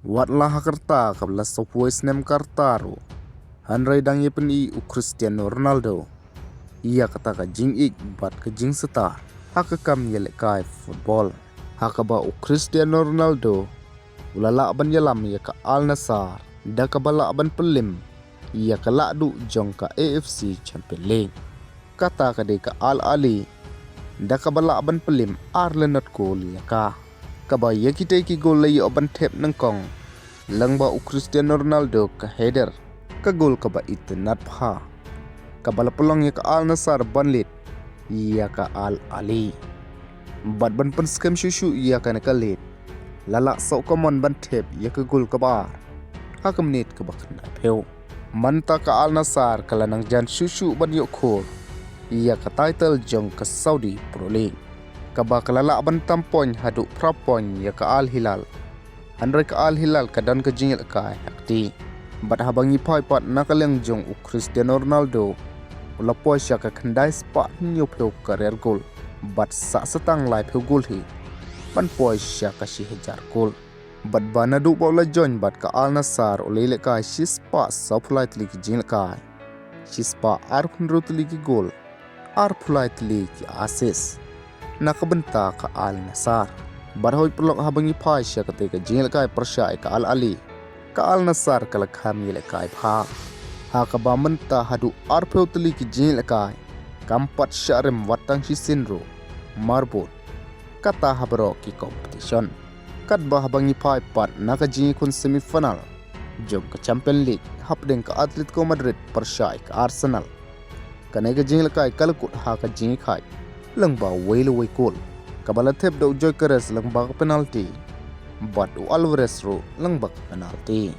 Watlah hakarta kabla sopoi snem kartaro. Hanrai dang ye peni u Cristiano Ronaldo. Ia kata ka jing ik bat ka jing seta. Haka kam yele kai football. Haka ba u Cristiano Ronaldo. Ulala ban yalam ya ka Al Nassr. Da ka bala ban pelim. Ia ka lakdu jong ka AFC Champions League. Kata ka de ka Al Ali. Da ka bala ban pelim Arlenot goal ya ka. Kaba ya kita ki gol lay oban tep nangkong lang ba u Cristiano Ronaldo ka header ka gol kaba itu nat pha kabala pelong ya ka Al Nassr banlit ya ka Al Ali bat ban pen scam shushu ya ka nakalit lala so common ban tep ya ka gol kaba hakam nit ka bakna pheu manta ka Al Nassr kala nang jan shushu ban yo khor ya ka title jong ka Saudi Pro League kaba kalala ban tampon hadu prapon ya ka Al Hilal Andrai ka Al Hilal kadan ka jingil ka hakti bat habangi pai pat nakaleng jong u Cristiano Ronaldo ulapo sya ka khandai spa nyo pheu career goal bat sa satang lai pheu goal hi ban poi sya ka si hajar goal bat bana du bola join bat ka Al Nassr ulele ka spa sa phulai tli ki jingil ka spa ar phunro tli ki goal ar phulai tli ki assist nakabenta ka Al Nassr barhoy pelok habangi pai sya kate ka jingil kai persya ka Al Ali ka Al Nassr kala kham yele kai pha ha ka ba menta hadu arpheu tli ki jingil kai kampat syarem watang si sinro marbot kata habro ki competition kat ba habangi pai pat naka jingi kun semi final jom ka Champions League hapdeng ka Atletico Madrid persya ka Arsenal kanai ka jingil kai kalkut ha ka jingi kai lang ba wele we goal kabala thep do joy keres lang ba penalty bat Alvarez ro lang ba penalty